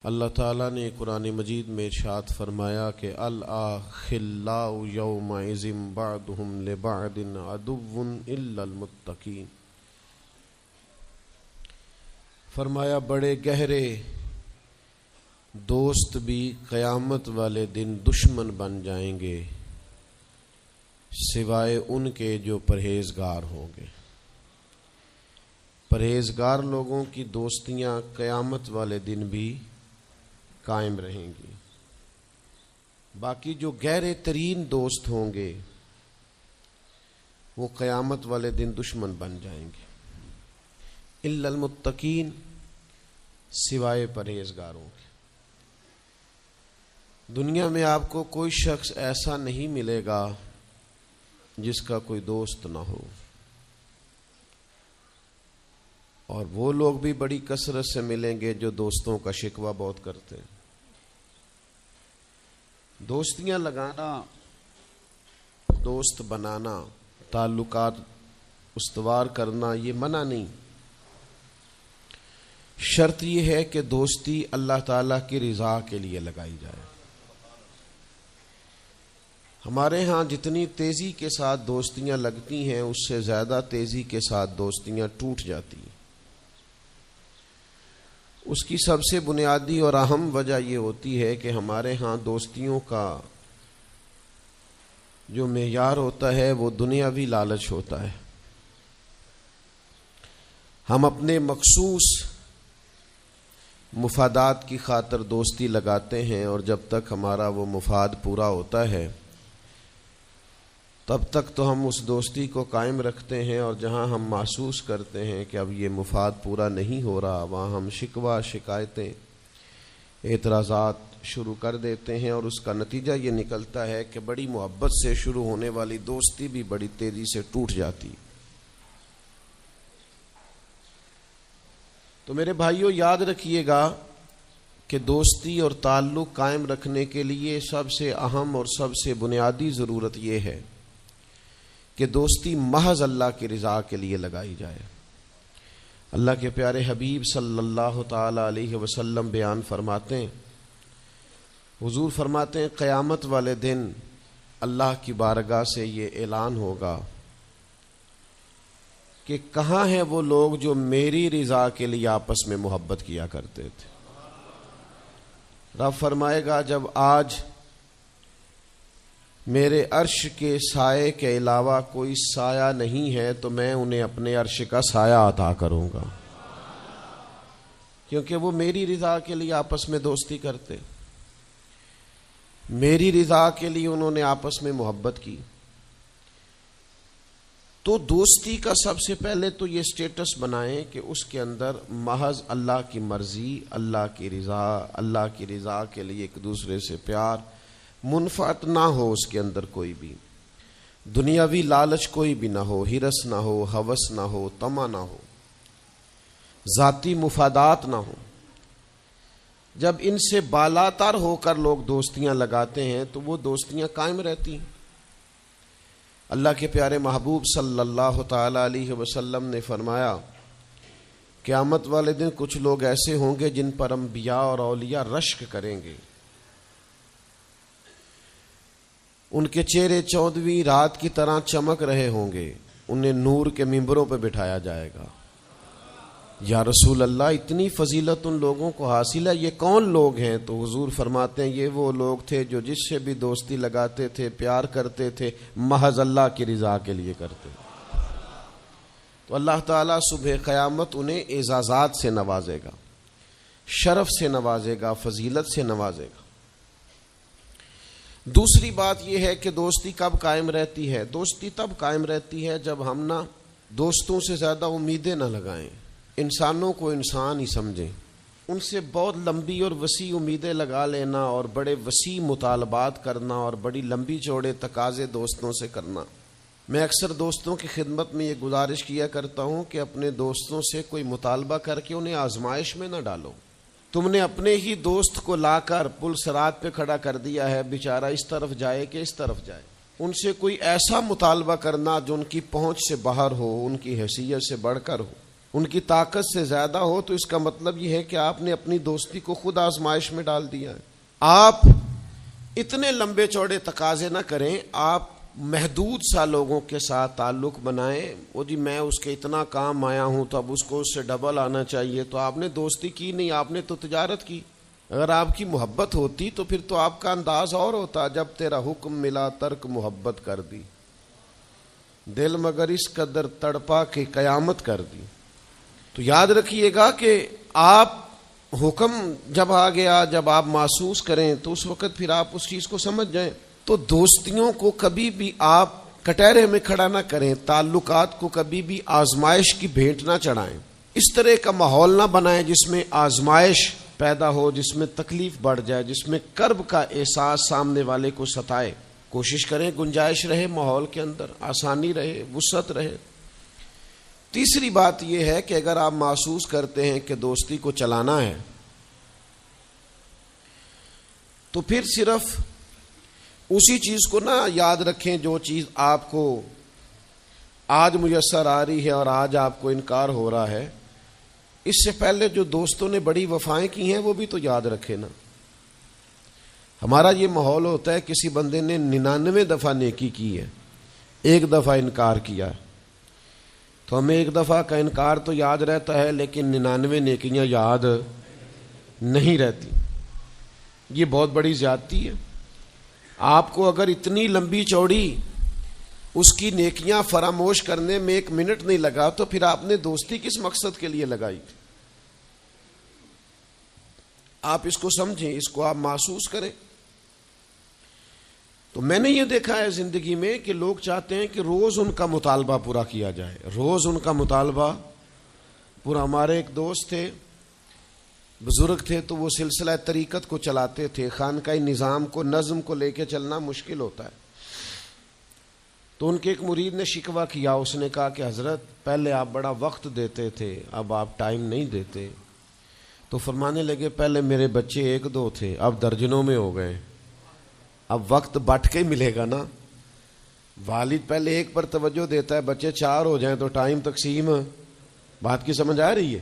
اللہ تعالیٰ نے قرآن مجید میں ارشاد فرمایا کہ الاخلاء یومئذ بعضهم لبعض عدو الا المتقین، فرمایا بڑے گہرے دوست بھی قیامت والے دن دشمن بن جائیں گے سوائے ان کے جو پرہیزگار ہوں گے۔ پرہیزگار لوگوں کی دوستیاں قیامت والے دن بھی قائم رہیں گی، باقی جو گہرے ترین دوست ہوں گے وہ قیامت والے دن دشمن بن جائیں گے، الا المتقین، سوائے پرہیزگاروں کے۔ دنیا میں آپ کو کوئی شخص ایسا نہیں ملے گا جس کا کوئی دوست نہ ہو، اور وہ لوگ بھی بڑی کثرت سے ملیں گے جو دوستوں کا شکوہ بہت کرتے ہیں۔ دوستیاں لگانا، دوست بنانا، تعلقات استوار کرنا یہ منع نہیں، شرط یہ ہے کہ دوستی اللہ تعالیٰ کی رضا کے لیے لگائی جائے۔ ہمارے ہاں جتنی تیزی کے ساتھ دوستیاں لگتی ہیں اس سے زیادہ تیزی کے ساتھ دوستیاں ٹوٹ جاتی ہیں۔ اس کی سب سے بنیادی اور اہم وجہ یہ ہوتی ہے کہ ہمارے ہاں دوستیوں کا جو معیار ہوتا ہے وہ دنیاوی لالچ ہوتا ہے۔ ہم اپنے مخصوص مفادات کی خاطر دوستی لگاتے ہیں، اور جب تک ہمارا وہ مفاد پورا ہوتا ہے تب تک تو ہم اس دوستی کو قائم رکھتے ہیں، اور جہاں ہم محسوس کرتے ہیں کہ اب یہ مفاد پورا نہیں ہو رہا وہاں ہم شکوہ، شکایتیں، اعتراضات شروع کر دیتے ہیں، اور اس کا نتیجہ یہ نکلتا ہے کہ بڑی محبت سے شروع ہونے والی دوستی بھی بڑی تیزی سے ٹوٹ جاتی۔ تو میرے بھائیوں یاد رکھیے گا کہ دوستی اور تعلق قائم رکھنے کے لیے سب سے اہم اور سب سے بنیادی ضرورت یہ ہے کہ دوستی محض اللہ کی رضا کے لیے لگائی جائے۔ اللہ کے پیارے حبیب صلی اللہ تعالی علیہ وسلم بیان فرماتے ہیں، حضور فرماتے ہیں قیامت والے دن اللہ کی بارگاہ سے یہ اعلان ہوگا کہ کہاں ہیں وہ لوگ جو میری رضا کے لیے آپس میں محبت کیا کرتے تھے۔ رب فرمائے گا جب آج میرے عرش کے سائے کے علاوہ کوئی سایہ نہیں ہے تو میں انہیں اپنے عرش کا سایہ عطا کروں گا، کیونکہ وہ میری رضا کے لیے آپس میں دوستی کرتے، میری رضا کے لیے انہوں نے آپس میں محبت کی۔ تو دوستی کا سب سے پہلے تو یہ سٹیٹس بنائیں کہ اس کے اندر محض اللہ کی مرضی، اللہ کی رضا کے لیے ایک دوسرے سے پیار، منفعت نہ ہو اس کے اندر کوئی بھی، دنیاوی لالچ کوئی بھی نہ ہو، ہرس نہ ہو، ہوس نہ ہو، طمع نہ ہو، ذاتی مفادات نہ ہو۔ جب ان سے بالاتر ہو کر لوگ دوستیاں لگاتے ہیں تو وہ دوستیاں قائم رہتی ہیں۔ اللہ کے پیارے محبوب صلی اللہ تعالی علیہ وسلم نے فرمایا قیامت والے دن کچھ لوگ ایسے ہوں گے جن پر انبیاء اور اولیاء رشک کریں گے، ان کے چہرے 14ویں رات کی طرح چمک رہے ہوں گے، انہیں نور کے ممبروں پہ بٹھایا جائے گا۔ یا رسول اللہ اتنی فضیلت ان لوگوں کو حاصل ہے، یہ کون لوگ ہیں؟ تو حضور فرماتے ہیں یہ وہ لوگ تھے جو جس سے بھی دوستی لگاتے تھے، پیار کرتے تھے، محض اللہ کی رضا کے لیے کرتے۔ تو اللہ تعالیٰ صبح قیامت انہیں اعزازات سے نوازے گا، شرف سے نوازے گا، فضیلت سے نوازے گا۔ دوسری بات یہ ہے کہ دوستی کب قائم رہتی ہے؟ دوستی تب قائم رہتی ہے جب ہم نہ دوستوں سے زیادہ امیدیں نہ لگائیں، انسانوں کو انسان ہی سمجھیں، ان سے بہت لمبی اور وسیع امیدیں لگا لینا اور بڑے وسیع مطالبات کرنا اور بڑی لمبی چوڑے تقاضے دوستوں سے کرنا۔ میں اکثر دوستوں کی خدمت میں یہ گزارش کیا کرتا ہوں کہ اپنے دوستوں سے کوئی مطالبہ کر کے انہیں آزمائش میں نہ ڈالو۔ تم نے اپنے ہی دوست کو لا کر پل صراط پہ کھڑا کر دیا ہے، بیچارہ اس طرف جائے کہ اس طرف جائے۔ ان سے کوئی ایسا مطالبہ کرنا جو ان کی پہنچ سے باہر ہو، ان کی حیثیت سے بڑھ کر ہو، ان کی طاقت سے زیادہ ہو تو اس کا مطلب یہ ہے کہ آپ نے اپنی دوستی کو خود آزمائش میں ڈال دیا ہے۔ آپ اتنے لمبے چوڑے تقاضے نہ کریں، آپ محدود سا لوگوں کے ساتھ تعلق بنائیں۔ وہ جی میں اس کے اتنا کام آیا ہوں تو اب اس کو اس سے ڈبل آنا چاہیے، تو آپ نے دوستی کی نہیں، آپ نے تو تجارت کی۔ اگر آپ کی محبت ہوتی تو پھر تو آپ کا انداز اور ہوتا، جب تیرا حکم ملا ترک محبت کر دی، دل مگر اس قدر تڑپا کہ قیامت کر دی۔ تو یاد رکھیے گا کہ آپ حکم جب آ گیا، جب آپ محسوس کریں تو اس وقت پھر آپ اس چیز کو سمجھ جائیں۔ تو دوستیوں کو کبھی بھی آپ کٹہرے میں کھڑا نہ کریں، تعلقات کو کبھی بھی آزمائش کی بھیٹ نہ چڑھائیں، اس طرح کا ماحول نہ بنائیں جس میں آزمائش پیدا ہو، جس میں تکلیف بڑھ جائے، جس میں کرب کا احساس سامنے والے کو ستائے۔ کوشش کریں گنجائش رہے ماحول کے اندر، آسانی رہے، وسعت رہے۔ تیسری بات یہ ہے کہ اگر آپ محسوس کرتے ہیں کہ دوستی کو چلانا ہے تو پھر صرف اسی چیز کو نہ یاد رکھیں جو چیز آپ کو آج میسر آ رہی ہے اور آج آپ کو انکار ہو رہا ہے، اس سے پہلے جو دوستوں نے بڑی وفائیں کی ہیں وہ بھی تو یاد رکھے نا۔ ہمارا یہ ماحول ہوتا ہے کسی بندے نے 99 دفعہ نیکی کی ہے، ایک دفعہ انکار کیا ہے، تو ہمیں ایک دفعہ کا انکار تو یاد رہتا ہے لیکن 99 نیکیاں یاد نہیں رہتی۔ یہ بہت بڑی زیادتی ہے۔ آپ کو اگر اتنی لمبی چوڑی اس کی نیکیاں فراموش کرنے میں 1 منٹ نہیں لگا تو پھر آپ نے دوستی کس مقصد کے لیے لگائی؟ آپ اس کو سمجھیں، اس کو آپ محسوس کریں۔ تو میں نے یہ دیکھا ہے زندگی میں کہ لوگ چاہتے ہیں کہ روز ان کا مطالبہ پورا کیا جائے، روز ان کا مطالبہ پورا۔ ہمارے ایک دوست تھے، بزرگ تھے، تو وہ سلسلہ طریقت کو چلاتے تھے، خانقاہی نظام کو، نظم کو لے کے چلنا مشکل ہوتا ہے۔ تو ان کے ایک مرید نے شکوہ کیا، اس نے کہا کہ حضرت پہلے آپ بڑا وقت دیتے تھے، اب آپ ٹائم نہیں دیتے۔ تو فرمانے لگے پہلے میرے بچے 1-2 تھے، اب درجنوں میں ہو گئے، اب وقت بٹ کے ملے گا نا۔ والد پہلے ایک پر توجہ دیتا ہے، بچے 4 ہو جائیں تو ٹائم تقسیم، بات کی سمجھ آ رہی ہے؟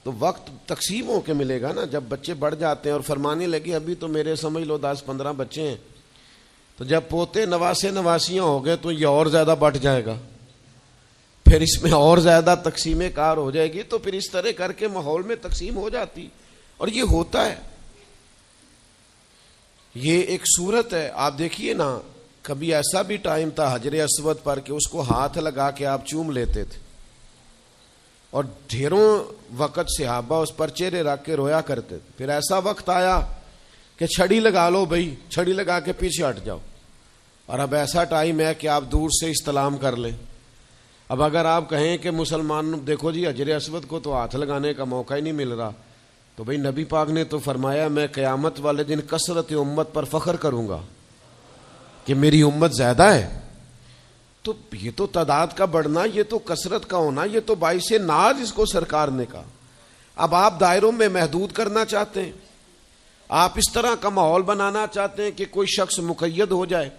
تو وقت تقسیم ہو کے ملے گا نا جب بچے بڑھ جاتے ہیں۔ اور فرمانے لگے ابھی تو میرے سمجھ لو 10-15 بچے ہیں، تو جب پوتے نواسے نواسیاں ہو گئے تو یہ اور زیادہ بٹ جائے گا، پھر اس میں اور زیادہ تقسیم کار ہو جائے گی، تو پھر اس طرح کر کے ماحول میں تقسیم ہو جاتی، اور یہ ہوتا ہے۔ یہ ایک صورت ہے، آپ دیکھیے نا، کبھی ایسا بھی ٹائم تھا حجر اسود پر کہ اس کو ہاتھ لگا کے آپ چوم لیتے تھے، اور ڈھیروں وقت صحابہ اس پر چہرے رکھ کے رویا کرتے تھے۔ پھر ایسا وقت آیا کہ چھڑی لگا لو بھائی، چھڑی لگا کے پیچھے ہٹ جاؤ، اور اب ایسا ٹائم ہے کہ آپ دور سے استلام کر لیں۔ اب اگر آپ کہیں کہ مسلمان دیکھو جی حجر اسود کو تو ہاتھ لگانے کا موقع ہی نہیں مل رہا، تو بھئی نبی پاک نے تو فرمایا میں قیامت والے دن کثرت امت پر فخر کروں گا کہ میری امت زیادہ ہے۔ تو یہ تو تعداد کا بڑھنا، یہ تو کثرت کا ہونا، یہ تو باعث ناز اس کو سرکار نے کہا۔ اب آپ دائروں میں محدود کرنا چاہتے ہیں، آپ اس طرح کا ماحول بنانا چاہتے ہیں کہ کوئی شخص مقید ہو جائے،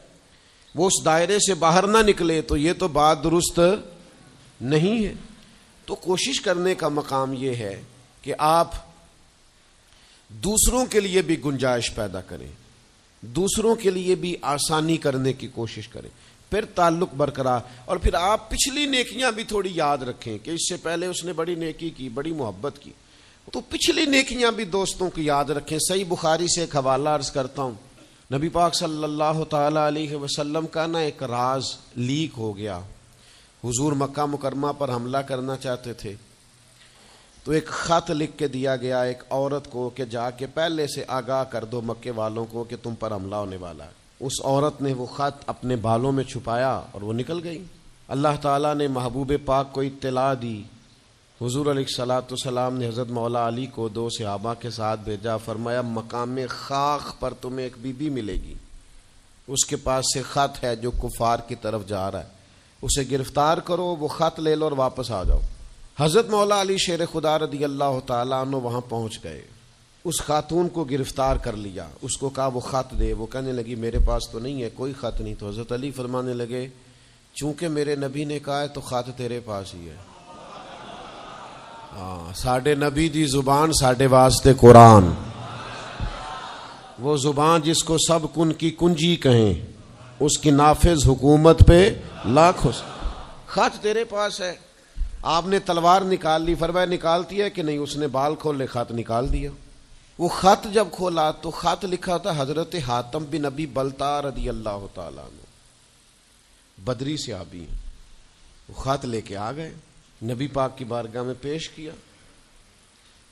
وہ اس دائرے سے باہر نہ نکلے، تو یہ تو بات درست نہیں ہے۔ تو کوشش کرنے کا مقام یہ ہے کہ آپ دوسروں کے لیے بھی گنجائش پیدا کریں، دوسروں کے لیے بھی آسانی کرنے کی کوشش کریں، پھر تعلق برقرار۔ اور پھر آپ پچھلی نیکیاں بھی تھوڑی یاد رکھیں کہ اس سے پہلے اس نے بڑی نیکی کی، بڑی محبت کی، تو پچھلی نیکیاں بھی دوستوں کی یاد رکھیں۔ صحیح بخاری سے ایک حوالہ عرض کرتا ہوں، نبی پاک صلی اللہ تعالی علیہ وسلم کا نا ایک راز لیک ہو گیا۔ حضور مکہ مکرمہ پر حملہ کرنا چاہتے تھے، تو ایک خط لکھ کے دیا گیا ایک عورت کو کہ جا کے پہلے سے آگاہ کر دو مکے والوں کو کہ تم پر حملہ ہونے والا ہے۔ اس عورت نے وہ خط اپنے بالوں میں چھپایا اور وہ نکل گئی۔ اللہ تعالیٰ نے محبوب پاک کو اطلاع دی، حضور علیہ الصلوۃ والسلام نے حضرت مولا علی کو 2 صحابہ کے ساتھ بھیجا، فرمایا مقام خاک پر تمہیں ایک بی بی ملے گی، اس کے پاس سے خط ہے جو کفار کی طرف جا رہا ہے، اسے گرفتار کرو، وہ خط لے لو اور واپس آ جاؤ۔ حضرت مولا علی شیر خدا رضی اللہ تعالیٰ عنہ وہاں پہنچ گئے، اس خاتون کو گرفتار کر لیا، اس کو کہا وہ خط دے، وہ کہنے لگی میرے پاس تو نہیں ہے، کوئی خط نہیں۔ تو حضرت علی فرمانے لگے چونکہ میرے نبی نے کہا ہے تو خط تیرے پاس ہی ہے۔ ساڈے نبی دی زبان ساڈے واسطے قرآن، وہ زبان جس کو سب کن کی کنجی کہیں، اس کی نافذ حکومت پہ لاکھوں۔ خط تیرے پاس ہے، آپ نے تلوار نکال لی، فرمایا نکالتی ہے کہ نہیں؟ اس نے بال کھولے، خط نکال دیا۔ وہ خط جب کھولا تو خط لکھا تھا حضرت حاتم بن نبی بلتا رضی اللہ تعالیٰ عنہ، بدری صحابی ہیں۔ وہ خط لے کے آ گئے، نبی پاک کی بارگاہ میں پیش کیا۔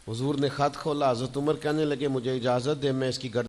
حضور نے خط کھولا، حضرت عمر کہنے لگے مجھے اجازت دے میں اس کی گردن